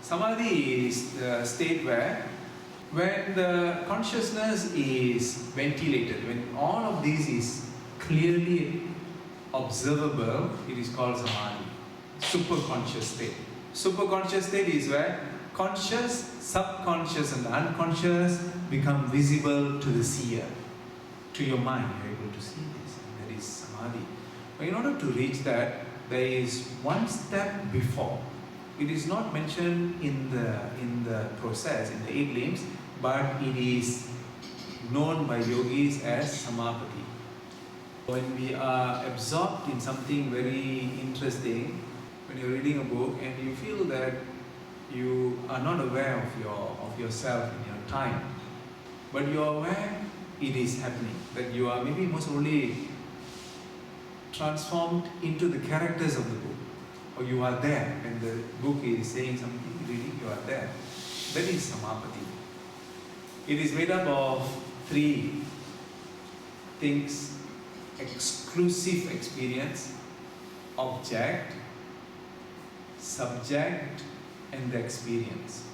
Samadhi is the state where when the consciousness is ventilated, when all of this is clearly observable, it is called Samadhi. Superconscious state. Superconscious state is where conscious, subconscious and the unconscious become visible to the seer. To your mind, you are able to see this. And that is Samadhi. But in order to reach that, there is one step before. It is not mentioned in the process, in the 8 limbs, but it is known by yogis as Samapatti. When we are absorbed in something very interesting, when you're reading a book and you feel that you are not aware of yourself in your time, but you are aware it is happening, that you are maybe most probably transformed into the characters of the book, or you are there when the book is saying something, reading, you are there. That is Samapatti. It is made up of 3 things: exclusive experience, object, subject, and the experience.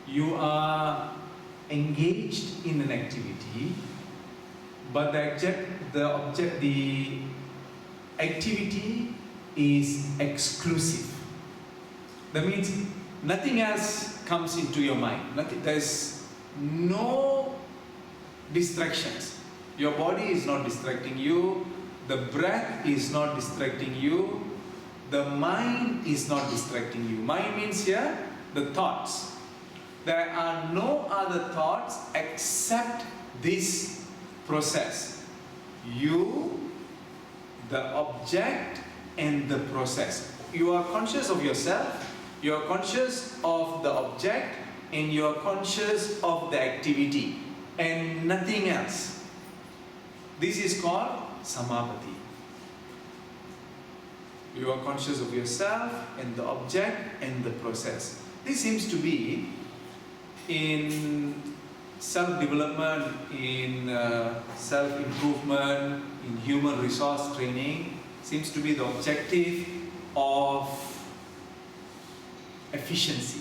You are engaged in an activity, but the activity is exclusive. That means nothing else comes into your mind. There's no distractions. Your body is not distracting you. The breath is not distracting you. The mind is not distracting you. Mind means here the thoughts. There are no other thoughts except this process. You, the object, and the process. You are conscious of yourself, you are conscious of the object, and you are conscious of the activity, and nothing else. This is called Samapatti. You are conscious of yourself and the object and the process. This seems to be in self-development, in self-improvement, in human resource training, seems to be the objective of efficiency.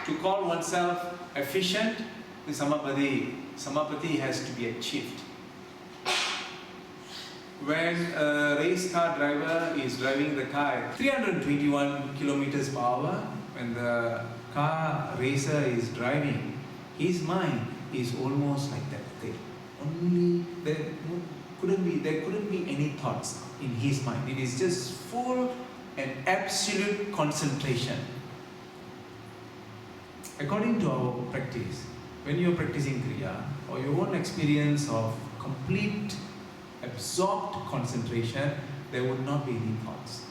To call oneself efficient, the Samapatti has to be achieved. When a race car driver is driving the car at 321 kilometers per hour, when the car racer is driving, his mind is almost like that thing. Only there couldn't be any thoughts in his mind. It is just full and absolute concentration. According to our practice, when you are practicing Kriya, or your own experience of complete absorbed concentration, there would not be any thoughts.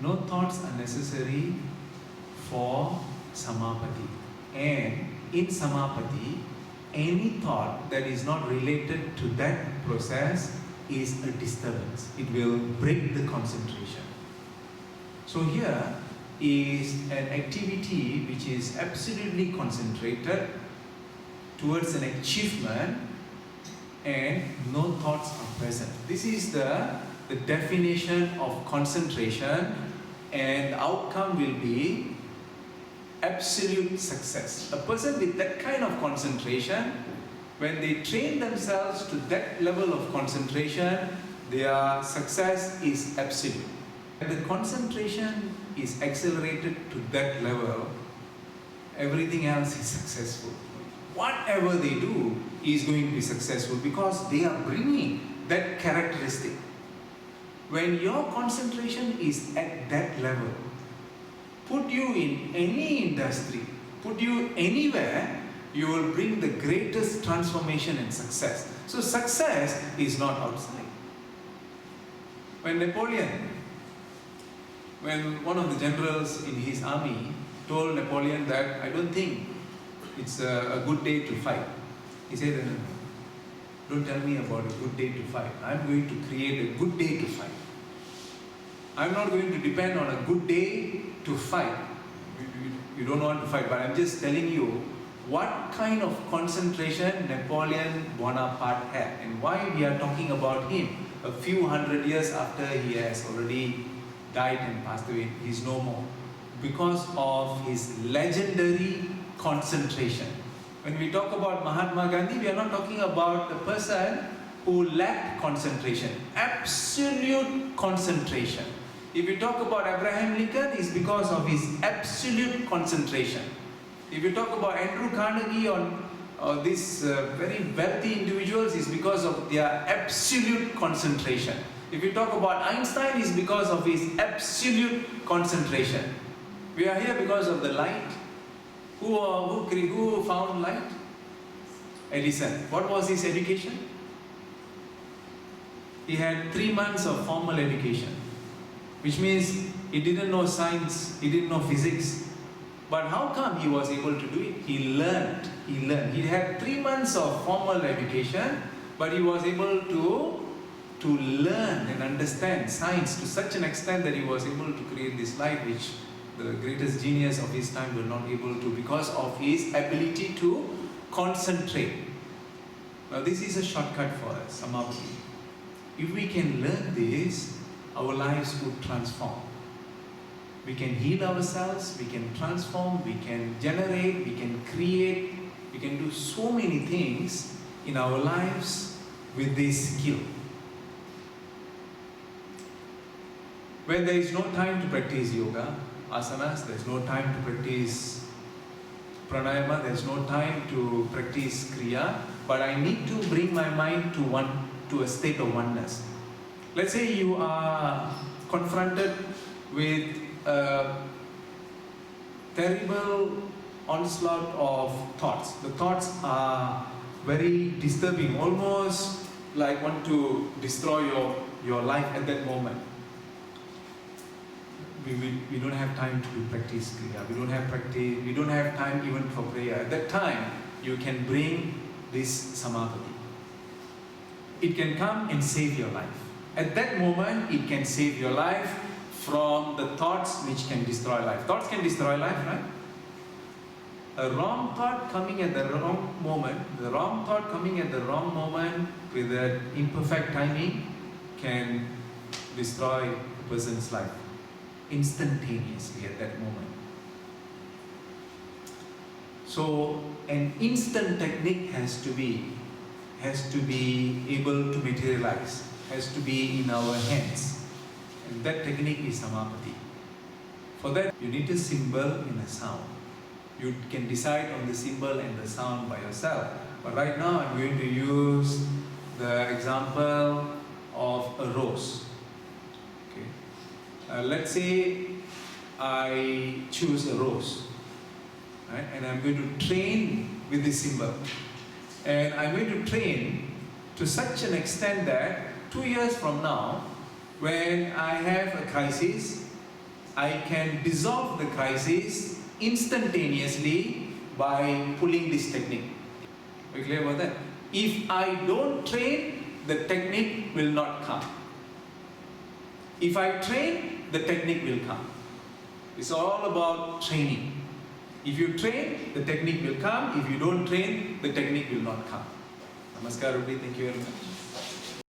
No thoughts are necessary for Samapatti. And in Samapatti, any thought that is not related to that process is a disturbance. It will break the concentration. So here is an activity which is absolutely concentrated towards an achievement, and no thoughts are present. This is the definition of concentration, and the outcome will be absolute success. A person with that kind of concentration, when they train themselves to that level of concentration, their success is absolute. When the concentration is accelerated to that level, everything else is successful. Whatever they do is going to be successful because they are bringing that characteristic. When your concentration is at that level, put you in any industry, put you anywhere, you will bring the greatest transformation and success. So success is not outside. When one of the generals in his army told Napoleon that, I don't think it's a good day to fight. He said, no, don't tell me about a good day to fight. I'm going to create a good day to fight. I'm not going to depend on a good day to fight. You don't want to fight, but I'm just telling you what kind of concentration Napoleon Bonaparte had and why we are talking about him a few hundred years after he has already died and passed away. He's no more. Because of his legendary concentration. When we talk about Mahatma Gandhi, we are not talking about the person who lacked concentration. Absolute concentration. If we talk about Abraham Lincoln, it's because of his absolute concentration. If you talk about Andrew Carnegie or these very wealthy individuals, it's because of their absolute concentration. If you talk about Einstein, it's because of his absolute concentration. We are here because of the light. Who found light? Edison. What was his education? He had 3 months of formal education, which means he didn't know science, he didn't know physics. But how come he was able to do it? He learned. He had 3 months of formal education, but he was able to learn and understand science to such an extent that he was able to create this light, which the greatest genius of his time were not able to, because of his ability to concentrate. Now this is a shortcut for us, Samapatti. If we can learn this, our lives would transform. We can heal ourselves, we can transform, we can generate, we can create, we can do so many things in our lives with this skill. When there is no time to practice yoga, asanas, there is no time to practice pranayama, there is no time to practice kriya, but I need to bring my mind to a state of oneness. Let's say you are confronted with a terrible onslaught of thoughts. The thoughts are very disturbing, almost like want to destroy your life at that moment. We don't have time to practice kriya. We don't have time even for prayer. At that time, you can bring this Samapatti. It can come and save your life. At that moment, it can save your life from the thoughts which can destroy life. Thoughts can destroy life, right? A wrong thought coming at the wrong moment, with an imperfect timing can destroy a person's life instantaneously at that moment. So an instant technique has to be able to materialize, has to be in our hands. And that technique is Samapatti. For that, you need a symbol and a sound. You can decide on the symbol and the sound by yourself. But right now, I'm going to use the example of a rose. Okay. Let's say I choose a rose, right? And I'm going to train with this symbol. And I'm going to train to such an extent that 2 years from now, when I have a crisis, I can dissolve the crisis instantaneously by pulling this technique. Are you clear about that? If I don't train, the technique will not come. If I train, the technique will come. It's all about training. If you train, the technique will come. If you don't train, the technique will not come. Namaskar, Ruby. Thank you very much.